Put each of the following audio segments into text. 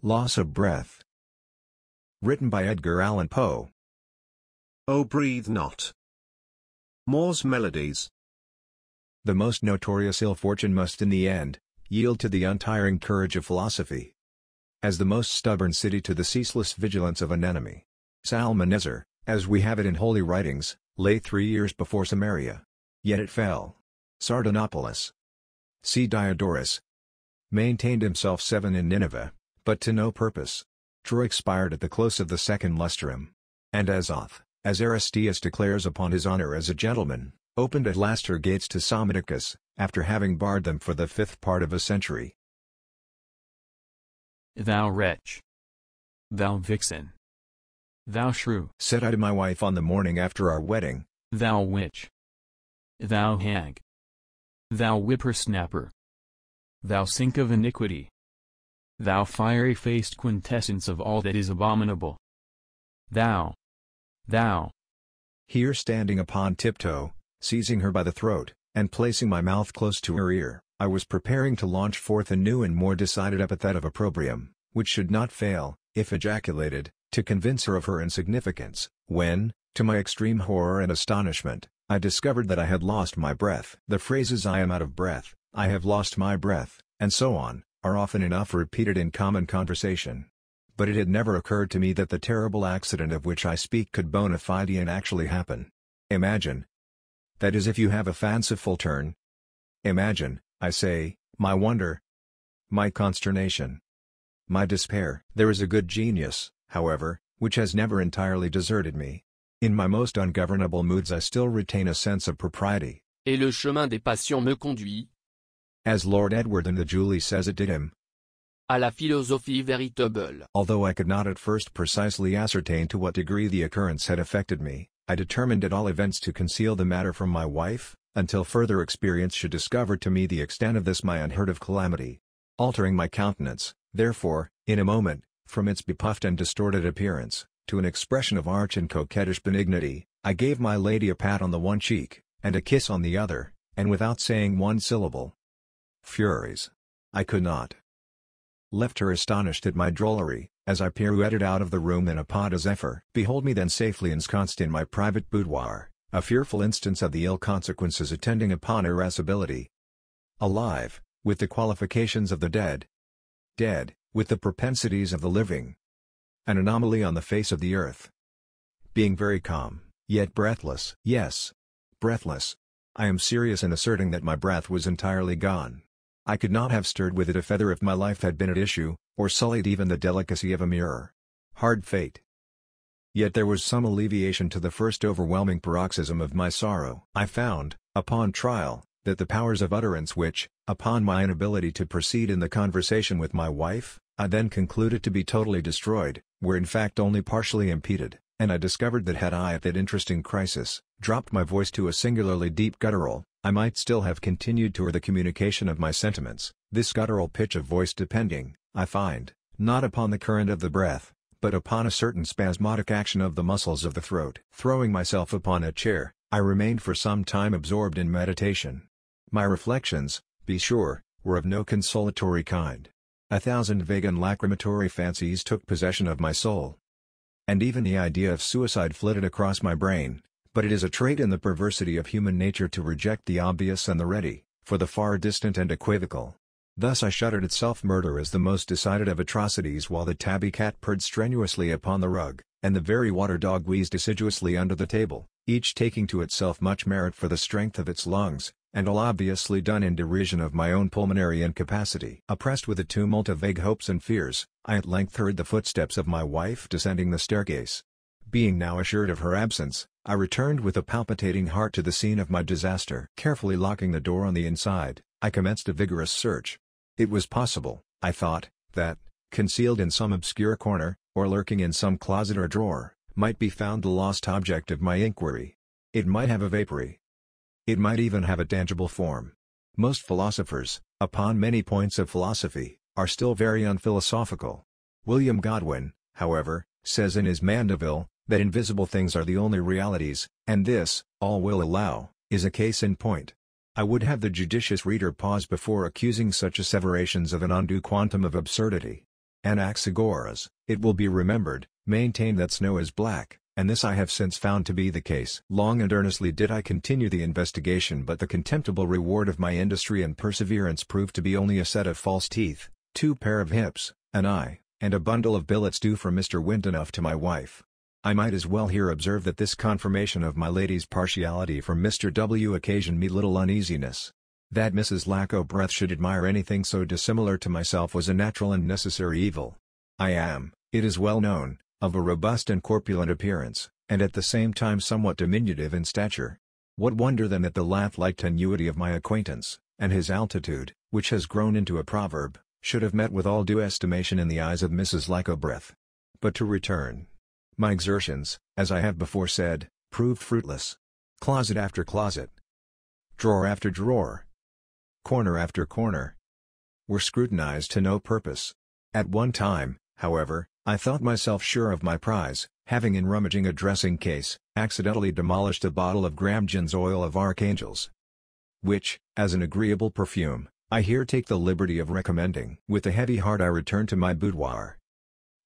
Loss of breath. Written by Edgar Allan Poe. Oh, breathe not. Moore's Melodies. The most notorious ill fortune must in the end yield to the untiring courage of philosophy, as the most stubborn city to the ceaseless vigilance of an enemy. Salmanasar, as we have it in holy writings, lay 3 years before Samaria. Yet it fell. Sardanapalus. C. Diodorus maintained himself 7 in Nineveh, but to no purpose. Troy expired at the close of the second lustrum. And Azoth, as Aristeas declares upon his honor as a gentleman, opened at last her gates to Psammetichus, after having barred them for the 5th part of a century. Thou wretch! Thou vixen! Thou shrew! Said I to my wife on the morning after our wedding. Thou witch! Thou hag! Thou whippersnapper! Thou sink of iniquity! Thou fiery-faced quintessence of all that is abominable! Thou! Here standing upon tiptoe, seizing her by the throat, and placing my mouth close to her ear, I was preparing to launch forth a new and more decided epithet of opprobrium, which should not fail, if ejaculated, to convince her of her insignificance, when, to my extreme horror and astonishment, I discovered that I had lost my breath. The phrases "I am out of breath," "I have lost my breath," and so on, are often enough repeated in common conversation. But it had never occurred to me that the terrible accident of which I speak could bona fide and actually happen. Imagine. That is, if you have a fanciful turn. Imagine, I say, my wonder, my consternation, my despair. There is a good genius, however, which has never entirely deserted me. In my most ungovernable moods I still retain a sense of propriety. Et le chemin des passions me conduit, as Lord Edward in the Julie says it did him, à la philosophie véritable. Although I could not at first precisely ascertain to what degree the occurrence had affected me, I determined at all events to conceal the matter from my wife, until further experience should discover to me the extent of this my unheard of calamity. Altering my countenance, therefore, in a moment, from its bepuffed and distorted appearance, to an expression of arch and coquettish benignity, I gave my lady a pat on the one cheek, and a kiss on the other, and without saying one syllable. Furies! I could not. Left her astonished at my drollery, as I pirouetted out of the room in a pas de zephyr. Behold me then safely ensconced in my private boudoir, a fearful instance of the ill consequences attending upon irascibility. Alive, with the qualifications of the dead. Dead, with the propensities of the living. An anomaly on the face of the earth. Being very calm, yet breathless. Yes, breathless. I am serious in asserting that my breath was entirely gone. I could not have stirred with it a feather if my life had been at issue, or sullied even the delicacy of a mirror. Hard fate. Yet there was some alleviation to the first overwhelming paroxysm of my sorrow. I found, upon trial, that the powers of utterance which, upon my inability to proceed in the conversation with my wife, I then concluded to be totally destroyed, were in fact only partially impeded, and I discovered that had I at that interesting crisis, dropped my voice to a singularly deep guttural, I might still have continued to her the communication of my sentiments, this guttural pitch of voice depending, I find, not upon the current of the breath, but upon a certain spasmodic action of the muscles of the throat. Throwing myself upon a chair, I remained for some time absorbed in meditation. My reflections, be sure, were of no consolatory kind. 1,000 vague and lachrymatory fancies took possession of my soul. And even the idea of suicide flitted across my brain. But it is a trait in the perversity of human nature to reject the obvious and the ready, for the far distant and equivocal. Thus I shuddered at self-murder as the most decided of atrocities while the tabby cat purred strenuously upon the rug, and the very water dog wheezed assiduously under the table, each taking to itself much merit for the strength of its lungs, and all obviously done in derision of my own pulmonary incapacity. Oppressed with a tumult of vague hopes and fears, I at length heard the footsteps of my wife descending the staircase. Being now assured of her absence, I returned with a palpitating heart to the scene of my disaster. Carefully locking the door on the inside, I commenced a vigorous search. It was possible, I thought, that, concealed in some obscure corner, or lurking in some closet or drawer, might be found the lost object of my inquiry. It might have a vapory. It might even have a tangible form. Most philosophers, upon many points of philosophy, are still very unphilosophical. William Godwin, however, says in his Mandeville, that invisible things are the only realities, and this, all will allow, is a case in point. I would have the judicious reader pause before accusing such asseverations of an undue quantum of absurdity. Anaxagoras, it will be remembered, maintained that snow is black, and this I have since found to be the case. Long and earnestly did I continue the investigation, but the contemptible reward of my industry and perseverance proved to be only a set of false teeth, 2 pair of hips, an eye, and a bundle of billets due from Mr. Windenough to my wife. I might as well here observe that this confirmation of my lady's partiality for Mr. W. occasioned me little uneasiness. That Mrs. Lack-o'-Breath should admire anything so dissimilar to myself was a natural and necessary evil. I am, it is well known, of a robust and corpulent appearance, and at the same time somewhat diminutive in stature. What wonder then that the lath-like tenuity of my acquaintance, and his altitude, which has grown into a proverb, should have met with all due estimation in the eyes of Mrs. Lack-o'-Breath. But to return. My exertions, as I have before said, proved fruitless. Closet after closet, drawer after drawer, corner after corner, were scrutinized to no purpose. At one time, however, I thought myself sure of my prize, having in rummaging a dressing case, accidentally demolished a bottle of Gramgen's oil of archangels, which, as an agreeable perfume, I here take the liberty of recommending. With a heavy heart I returned to my boudoir,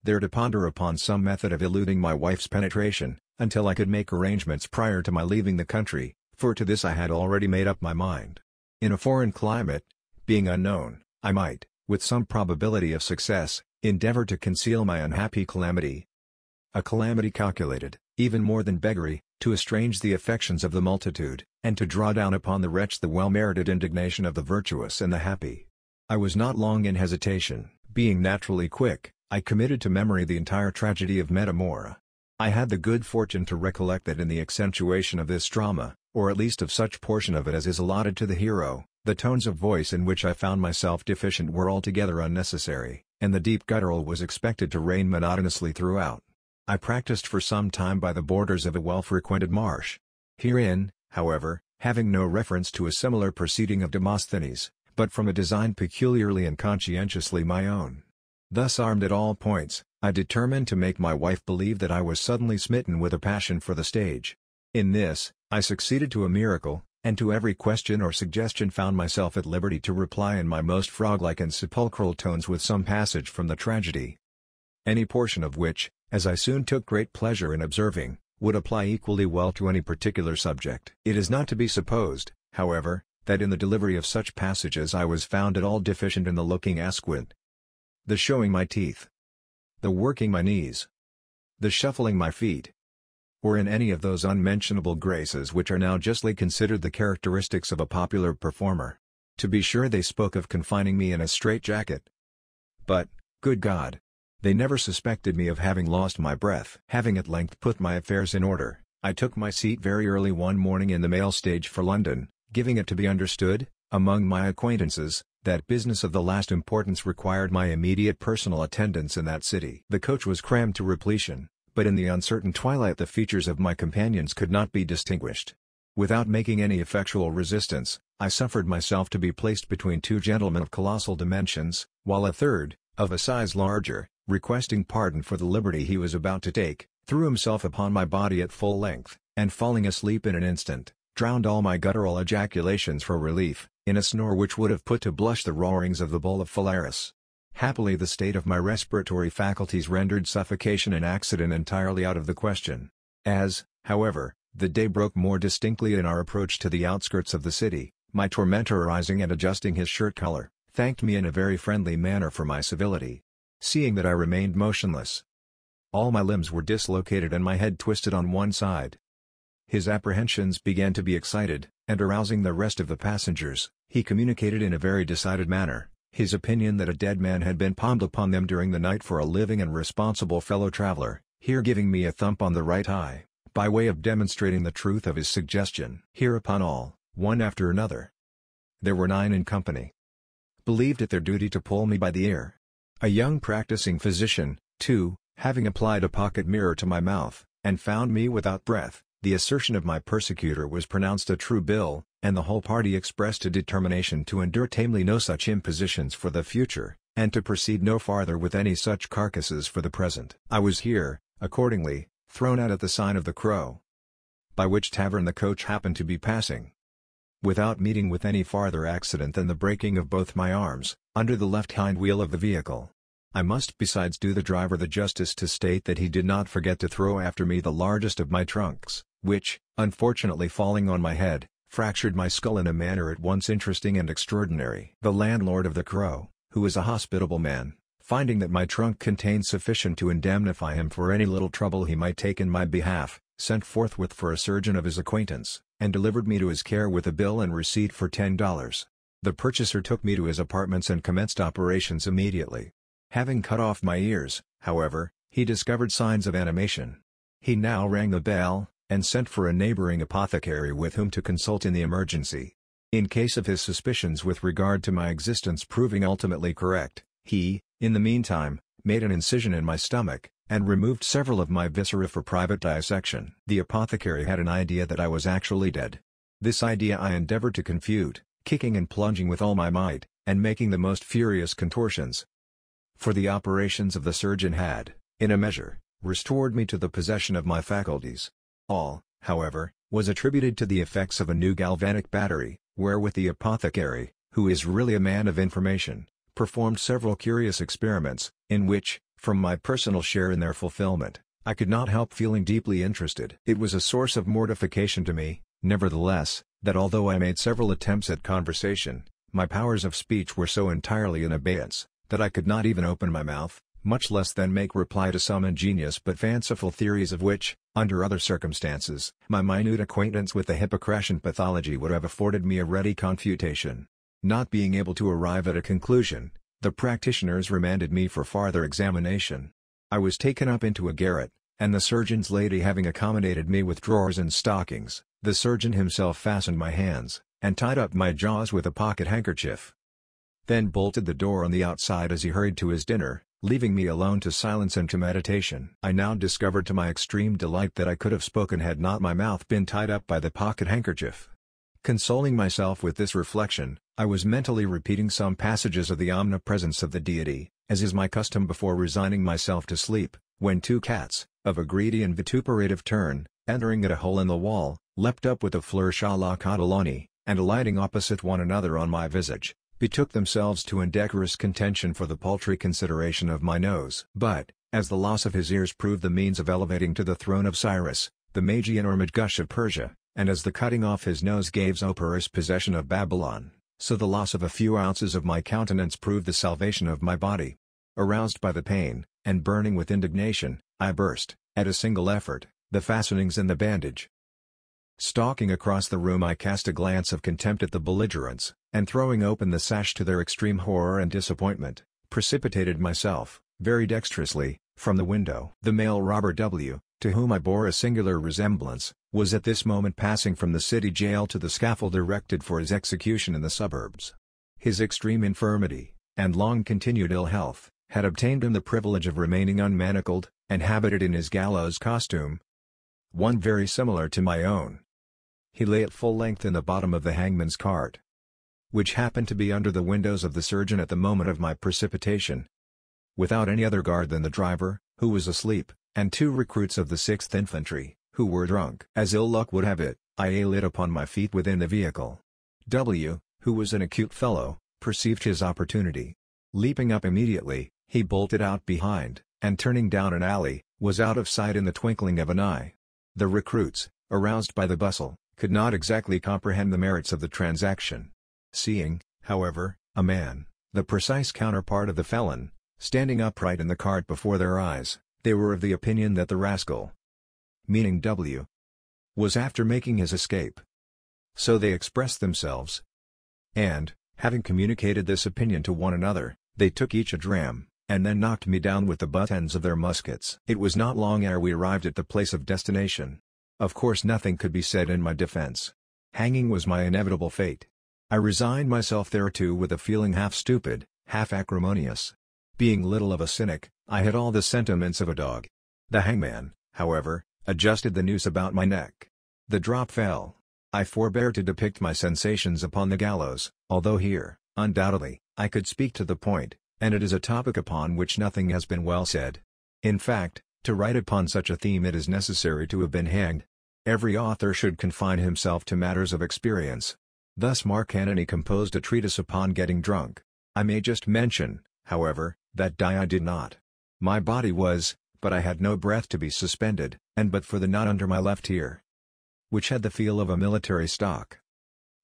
there to ponder upon some method of eluding my wife's penetration, until I could make arrangements prior to my leaving the country, for to this I had already made up my mind. In a foreign climate, being unknown, I might, with some probability of success, endeavor to conceal my unhappy calamity. A calamity calculated, even more than beggary, to estrange the affections of the multitude, and to draw down upon the wretch the well-merited indignation of the virtuous and the happy. I was not long in hesitation. Being naturally quick, I committed to memory the entire tragedy of Metamora. I had the good fortune to recollect that in the accentuation of this drama, or at least of such portion of it as is allotted to the hero, the tones of voice in which I found myself deficient were altogether unnecessary, and the deep guttural was expected to reign monotonously throughout. I practiced for some time by the borders of a well-frequented marsh. Herein, however, having no reference to a similar proceeding of Demosthenes, but from a design peculiarly and conscientiously my own. Thus armed at all points, I determined to make my wife believe that I was suddenly smitten with a passion for the stage. In this, I succeeded to a miracle, and to every question or suggestion found myself at liberty to reply in my most frog-like and sepulchral tones with some passage from the tragedy. Any portion of which, as I soon took great pleasure in observing, would apply equally well to any particular subject. It is not to be supposed, however, that in the delivery of such passages I was found at all deficient in the looking asquith, the showing my teeth, the working my knees, the shuffling my feet, or in any of those unmentionable graces which are now justly considered the characteristics of a popular performer. To be sure they spoke of confining me in a strait-jacket. But, good God! They never suspected me of having lost my breath. Having at length put my affairs in order, I took my seat very early one morning in the mail stage for London, giving it to be understood, among my acquaintances, that business of the last importance required my immediate personal attendance in that city. The coach was crammed to repletion, but in the uncertain twilight the features of my companions could not be distinguished. Without making any effectual resistance, I suffered myself to be placed between 2 gentlemen of colossal dimensions, while a third, of a size larger, requesting pardon for the liberty he was about to take, threw himself upon my body at full length, and falling asleep in an instant, drowned all my guttural ejaculations for relief, in a snore which would have put to blush the roarings of the bull of Phalaris. Happily the state of my respiratory faculties rendered suffocation and accident entirely out of the question. As, however, the day broke more distinctly in our approach to the outskirts of the city, my tormentor rising and adjusting his shirt collar, thanked me in a very friendly manner for my civility. Seeing that I remained motionless, all my limbs were dislocated and my head twisted on one side, his apprehensions began to be excited, and arousing the rest of the passengers, he communicated in a very decided manner his opinion that a dead man had been palmed upon them during the night for a living and responsible fellow-traveler, here giving me a thump on the right eye, by way of demonstrating the truth of his suggestion. Hereupon all, one after another, there were 9 in company, believed it their duty to pull me by the ear. A young practicing physician, too, having applied a pocket mirror to my mouth, and found me without breath, the assertion of my persecutor was pronounced a true bill, and the whole party expressed a determination to endure tamely no such impositions for the future, and to proceed no farther with any such carcasses for the present. I was here, accordingly, thrown out at the sign of the Crow, by which tavern the coach happened to be passing, without meeting with any farther accident than the breaking of both my arms, under the left hind wheel of the vehicle. I must besides do the driver the justice to state that he did not forget to throw after me the largest of my trunks, which, unfortunately falling on my head, fractured my skull in a manner at once interesting and extraordinary. The landlord of the Crow, who was a hospitable man, finding that my trunk contained sufficient to indemnify him for any little trouble he might take in my behalf, sent forthwith for a surgeon of his acquaintance, and delivered me to his care with a bill and receipt for $10. The purchaser took me to his apartments and commenced operations immediately. Having cut off my ears, however, he discovered signs of animation. He now rang the bell, and sent for a neighboring apothecary with whom to consult in the emergency. In case of his suspicions with regard to my existence proving ultimately correct, he, in the meantime, made an incision in my stomach, and removed several of my viscera for private dissection. The apothecary had an idea that I was actually dead. This idea I endeavored to confute, kicking and plunging with all my might, and making the most furious contortions. For the operations of the surgeon had, in a measure, restored me to the possession of my faculties. All, however, was attributed to the effects of a new galvanic battery, wherewith the apothecary, who is really a man of information, performed several curious experiments, in which, from my personal share in their fulfillment, I could not help feeling deeply interested. It was a source of mortification to me, nevertheless, that although I made several attempts at conversation, my powers of speech were so entirely in abeyance, that I could not even open my mouth, much less then make reply to some ingenious but fanciful theories of which, under other circumstances, my minute acquaintance with the Hippocratian pathology would have afforded me a ready confutation. Not being able to arrive at a conclusion, the practitioners remanded me for farther examination. I was taken up into a garret, and the surgeon's lady having accommodated me with drawers and stockings, the surgeon himself fastened my hands, and tied up my jaws with a pocket handkerchief. Then bolted the door on the outside as he hurried to his dinner, leaving me alone to silence and to meditation. I now discovered to my extreme delight that I could have spoken had not my mouth been tied up by the pocket handkerchief. Consoling myself with this reflection, I was mentally repeating some passages of the omnipresence of the deity, as is my custom before resigning myself to sleep, when two cats, of a greedy and vituperative turn, entering at a hole in the wall, leapt up with a flourish à la Catalani, and alighting opposite one another on my visage, betook themselves to indecorous contention for the paltry consideration of my nose. But, as the loss of his ears proved the means of elevating to the throne of Cyrus, the Magian or Madgush of Persia, and as the cutting off his nose gave Zopyrus possession of Babylon, so the loss of a few ounces of my countenance proved the salvation of my body. Aroused by the pain, and burning with indignation, I burst, at a single effort, the fastenings in the bandage. Stalking across the room I cast a glance of contempt at the belligerents, and throwing open the sash to their extreme horror and disappointment, precipitated myself, very dexterously, from the window. The male robber W., to whom I bore a singular resemblance, was at this moment passing from the city jail to the scaffold erected for his execution in the suburbs. His extreme infirmity, and long-continued ill health, had obtained him the privilege of remaining unmanacled, and habited in his gallows costume, one very similar to my own. He lay at full length in the bottom of the hangman's cart, which happened to be under the windows of the surgeon at the moment of my precipitation. Without any other guard than the driver, who was asleep, and two recruits of the 6th Infantry, who were drunk. As ill luck would have it, I lit upon my feet within the vehicle. W., who was an acute fellow, perceived his opportunity. Leaping up immediately, he bolted out behind, and turning down an alley, was out of sight in the twinkling of an eye. The recruits, aroused by the bustle, could not exactly comprehend the merits of the transaction. Seeing, however, a man, the precise counterpart of the felon, standing upright in the cart before their eyes, they were of the opinion that the rascal, meaning W., was after making his escape. So they expressed themselves. And, having communicated this opinion to one another, they took each a dram, and then knocked me down with the butt ends of their muskets. It was not long ere we arrived at the place of destination. Of course nothing could be said in my defense. Hanging was my inevitable fate. I resigned myself thereto with a feeling half stupid, half acrimonious. Being little of a cynic, I had all the sentiments of a dog. The hangman, however, adjusted the noose about my neck. The drop fell. I forbear to depict my sensations upon the gallows, although here, undoubtedly, I could speak to the point, and it is a topic upon which nothing has been well said. In fact, to write upon such a theme it is necessary to have been hanged. Every author should confine himself to matters of experience. Thus Mark Antony composed a treatise upon getting drunk. I may just mention, however, That day I did not. My body was, but I had no breath to be suspended, and but for the knot under my left ear, which had the feel of a military stock,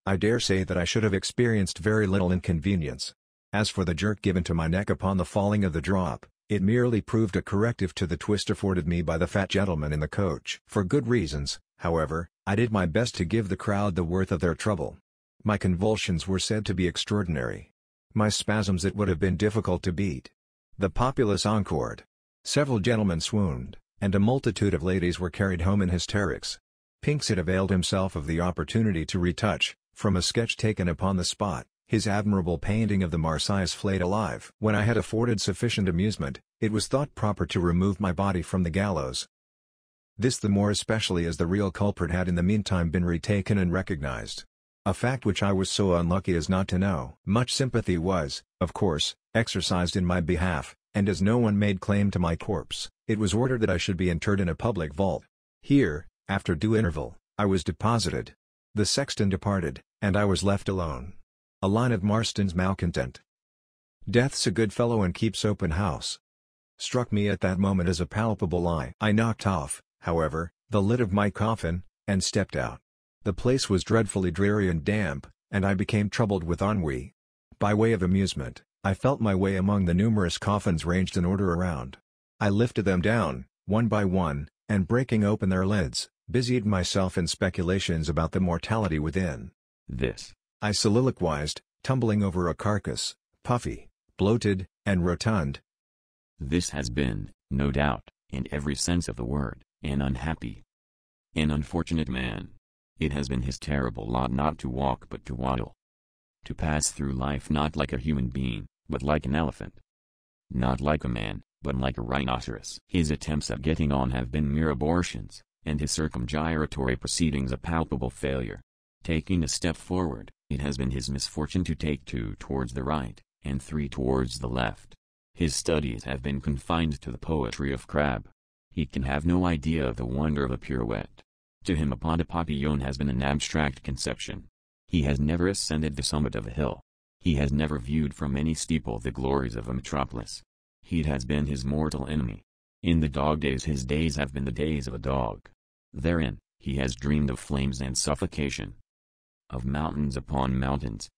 I dare say that I should have experienced very little inconvenience. As for the jerk given to my neck upon the falling of the drop, it merely proved a corrective to the twist afforded me by the fat gentleman in the coach. For good reasons, however, I did my best to give the crowd the worth of their trouble. My convulsions were said to be extraordinary. My spasms it would have been difficult to beat. The populace encored. Several gentlemen swooned, and a multitude of ladies were carried home in hysterics. Pinks had availed himself of the opportunity to retouch, from a sketch taken upon the spot, his admirable painting of the Marseillaise flayed alive. When I had afforded sufficient amusement, it was thought proper to remove my body from the gallows. This the more especially as the real culprit had in the meantime been retaken and recognized. A fact which I was so unlucky as not to know. Much sympathy was, of course, exercised in my behalf, and as no one made claim to my corpse, it was ordered that I should be interred in a public vault. Here, after due interval, I was deposited. The sexton departed, and I was left alone. A line of Marston's Malcontent. "Death's a good fellow and keeps open house," struck me at that moment as a palpable lie. I knocked off, however, the lid of my coffin, and stepped out. The place was dreadfully dreary and damp, and I became troubled with ennui. By way of amusement, I felt my way among the numerous coffins ranged in order around. I lifted them down, one by one, and breaking open their lids, busied myself in speculations about the mortality within. This, I soliloquized, tumbling over a carcass, puffy, bloated, and rotund. This has been, no doubt, in every sense of the word, an unhappy, an unfortunate man. It has been his terrible lot not to walk but to waddle. To pass through life not like a human being, but like an elephant. Not like a man, but like a rhinoceros. His attempts at getting on have been mere abortions, and his circumgyratory proceedings a palpable failure. Taking a step forward, it has been his misfortune to take 2 towards the right, and 3 towards the left. His studies have been confined to the poetry of Crabbe. He can have no idea of the wonder of a pirouette. To him a pas de papillon has been an abstract conception. He has never ascended the summit of a hill. He has never viewed from any steeple the glories of a metropolis. Heat has been his mortal enemy. In the dog days his days have been the days of a dog. Therein, he has dreamed of flames and suffocation. Of mountains upon mountains.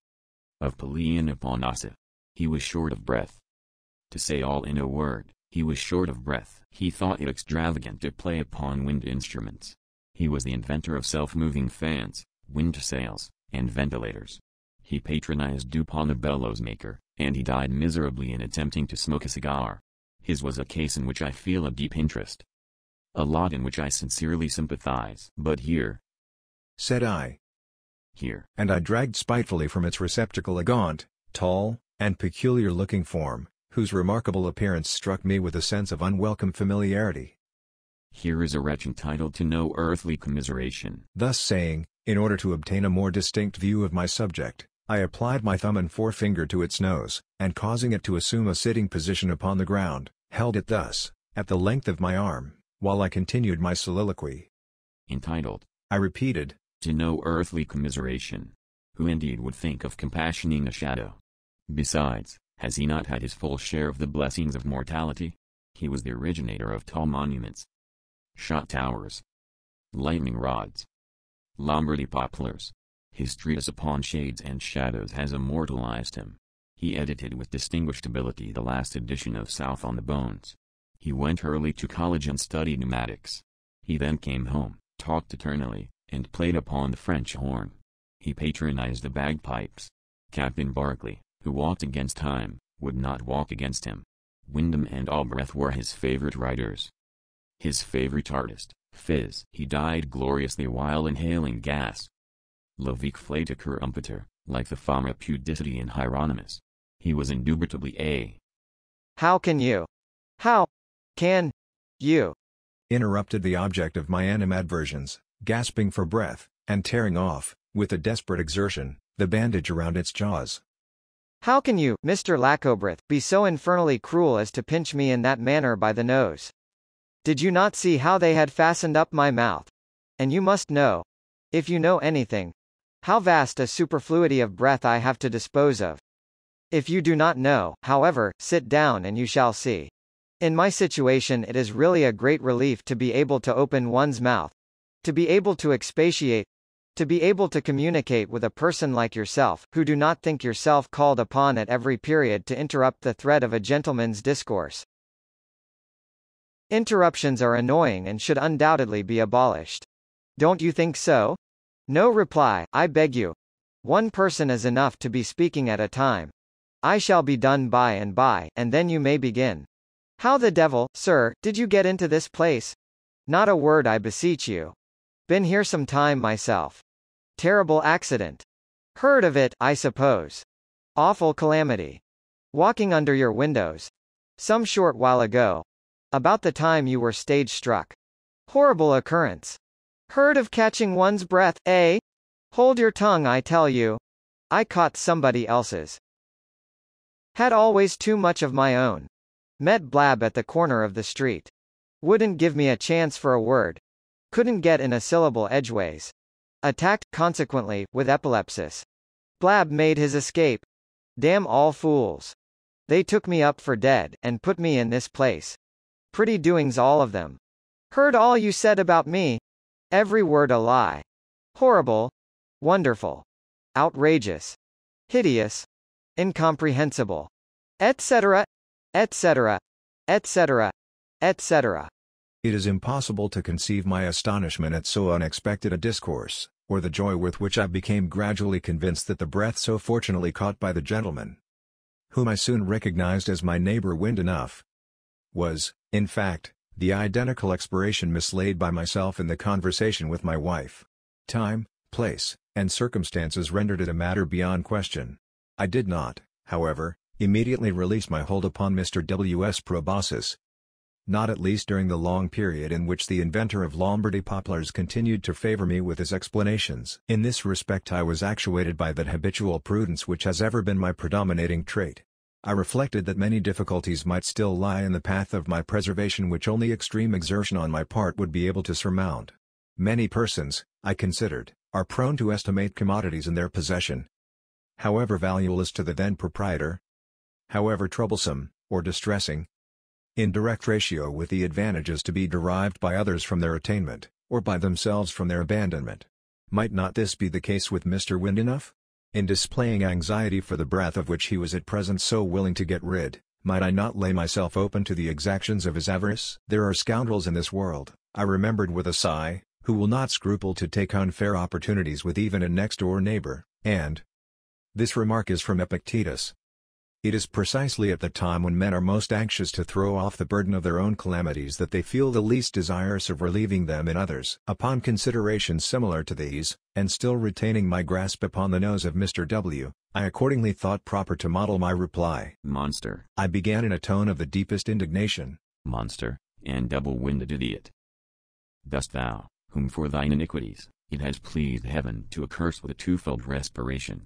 Of Pelion upon Ossa. He was short of breath. To say all in a word, he was short of breath. He thought it extravagant to play upon wind instruments. He was the inventor of self-moving fans, wind sails, and ventilators. He patronized Dupont the bellows maker, and he died miserably in attempting to smoke a cigar. His was a case in which I feel a deep interest. A lot in which I sincerely sympathize. But here, said I. Here. And I dragged spitefully from its receptacle a gaunt, tall, and peculiar-looking form, whose remarkable appearance struck me with a sense of unwelcome familiarity. Here is a wretch entitled to no earthly commiseration. Thus saying, in order to obtain a more distinct view of my subject, I applied my thumb and forefinger to its nose, and causing it to assume a sitting position upon the ground, held it thus, at the length of my arm, while I continued my soliloquy. Entitled, I repeated, to no earthly commiseration. Who indeed would think of compassioning a shadow? Besides, has he not had his full share of the blessings of mortality? He was the originator of tall monuments, shot towers, lightning rods, Lombardy poplars. His treatise upon shades and shadows has immortalized him. He edited with distinguished ability the last edition of South on the Bones. He went early to college and studied pneumatics. He then came home, talked eternally, and played upon the French horn. He patronized the bagpipes. Captain Barclay, who walked against time, would not walk against him. Wyndham and Albrecht were his favorite writers. His favorite artist, Phiz. He died gloriously while inhaling gas. Levique Flatiker Umpeter, like the Fama Pudicity in Hieronymus. He was indubitably a. How can you? Interrupted the object of my animadversions, gasping for breath, and tearing off, with a desperate exertion, the bandage around its jaws. How can you, Mr. Lacobrith, be so infernally cruel as to pinch me in that manner by the nose? Did you not see how they had fastened up my mouth? And you must know, if you know anything, how vast a superfluity of breath I have to dispose of. If you do not know, however, sit down and you shall see. In my situation it is really a great relief to be able to open one's mouth, to be able to expatiate, to be able to communicate with a person like yourself, who do not think yourself called upon at every period to interrupt the thread of a gentleman's discourse. Interruptions are annoying and should undoubtedly be abolished. Don't you think so? No reply, I beg you. One person is enough to be speaking at a time. I shall be done by, and then you may begin. How the devil, sir, did you get into this place? Not a word, I beseech you. Been here some time myself. Terrible accident. Heard of it, I suppose. Awful calamity. Walking under your windows. Some short while ago. About the time you were stage struck. Horrible occurrence. Heard of catching one's breath, eh? Hold your tongue, I tell you. I caught somebody else's. Had always too much of my own. Met Blab at the corner of the street. Wouldn't give me a chance for a word. Couldn't get in a syllable edgeways. Attacked, consequently, with epilepsis. Blab made his escape. Damn all fools. They took me up for dead, and put me in this place. Pretty doings all of them. Heard all you said about me. Every word a lie. Horrible. Wonderful. Outrageous. Hideous. Incomprehensible. Etc. Etc. Etc. Etc. It is impossible to conceive my astonishment at so unexpected a discourse, or the joy with which I became gradually convinced that the breath so fortunately caught by the gentleman, whom I soon recognized as my neighbor Windenough, was, in fact, the identical expiration mislaid by myself in the conversation with my wife. Time, place, and circumstances rendered it a matter beyond question. I did not, however, immediately release my hold upon Mr. W.S. Proboscis. Not at least during the long period in which the inventor of Lombardy poplars continued to favor me with his explanations. In this respect I was actuated by that habitual prudence which has ever been my predominating trait. I reflected that many difficulties might still lie in the path of my preservation which only extreme exertion on my part would be able to surmount. Many persons, I considered, are prone to estimate commodities in their possession, however valueless to the then proprietor, however troublesome, or distressing, in direct ratio with the advantages to be derived by others from their attainment, or by themselves from their abandonment. Might not this be the case with Mr. Windenough? In displaying anxiety for the breath of which he was at present so willing to get rid, might I not lay myself open to the exactions of his avarice? There are scoundrels in this world, I remembered with a sigh, who will not scruple to take unfair opportunities with even a next-door neighbor, and this remark is from Epictetus. It is precisely at the time when men are most anxious to throw off the burden of their own calamities that they feel the least desirous of relieving them in others. Upon considerations similar to these, and still retaining my grasp upon the nose of Mr. W., I accordingly thought proper to model my reply. Monster. I began in a tone of the deepest indignation. Monster, and double-winded idiot. Dost thou, whom for thine iniquities, it has pleased heaven to accurse with a twofold respiration,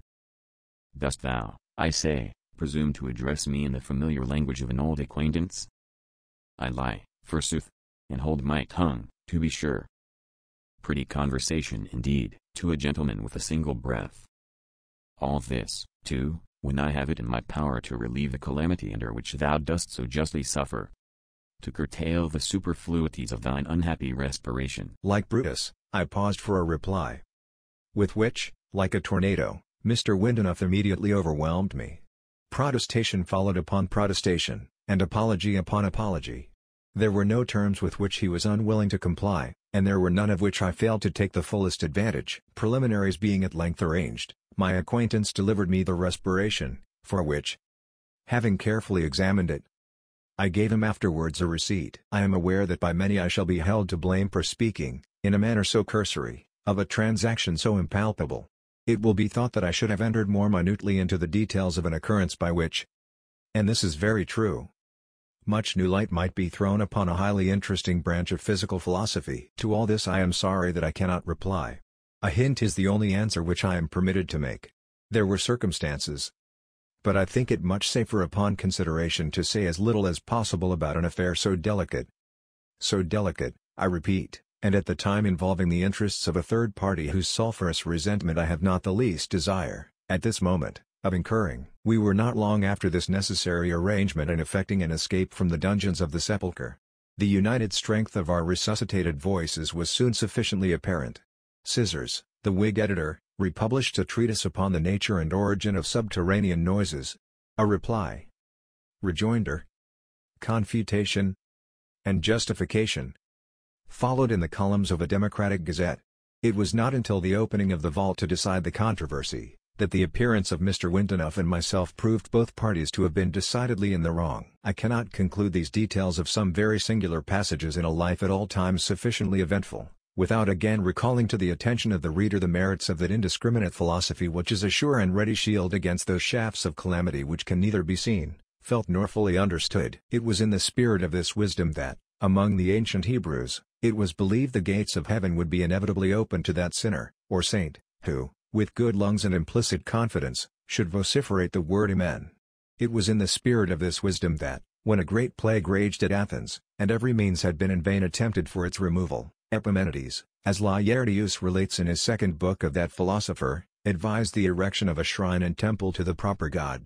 dost thou, I say, presume to address me in the familiar language of an old acquaintance? I lie, forsooth, and hold my tongue, to be sure. Pretty conversation indeed, to a gentleman with a single breath. All this, too, when I have it in my power to relieve the calamity under which thou dost so justly suffer, to curtail the superfluities of thine unhappy respiration. Like Brutus, I paused for a reply, with which, like a tornado, Mr. Windenough immediately overwhelmed me. Protestation followed upon protestation, and apology upon apology. There were no terms with which he was unwilling to comply, and there were none of which I failed to take the fullest advantage. Preliminaries being at length arranged, my acquaintance delivered me the respiration, for which, having carefully examined it, I gave him afterwards a receipt. I am aware that by many I shall be held to blame for speaking, in a manner so cursory, of a transaction so impalpable. It will be thought that I should have entered more minutely into the details of an occurrence by which, and this is very true, much new light might be thrown upon a highly interesting branch of physical philosophy. To all this I am sorry that I cannot reply. A hint is the only answer which I am permitted to make. There were circumstances, but I think it much safer upon consideration to say as little as possible about an affair so delicate. So delicate, I repeat, and at the time involving the interests of a third party whose sulphurous resentment I have not the least desire, at this moment, of incurring. We were not long after this necessary arrangement in effecting an escape from the dungeons of the sepulchre. The united strength of our resuscitated voices was soon sufficiently apparent. Scissors, the Whig editor, republished a treatise upon the nature and origin of subterranean noises. A reply, rejoinder, confutation, and justification followed in the columns of a Democratic gazette. It was not until the opening of the vault to decide the controversy, that the appearance of Mr. Windenough and myself proved both parties to have been decidedly in the wrong. I cannot conclude these details of some very singular passages in a life at all times sufficiently eventful, without again recalling to the attention of the reader the merits of that indiscriminate philosophy which is a sure and ready shield against those shafts of calamity which can neither be seen, felt nor fully understood. It was in the spirit of this wisdom that, among the ancient Hebrews, it was believed the gates of heaven would be inevitably opened to that sinner, or saint, who, with good lungs and implicit confidence, should vociferate the word Amen. It was in the spirit of this wisdom that, when a great plague raged at Athens, and every means had been in vain attempted for its removal, Epimenides, as Laertius relates in his second book of that philosopher, advised the erection of a shrine and temple to the proper god.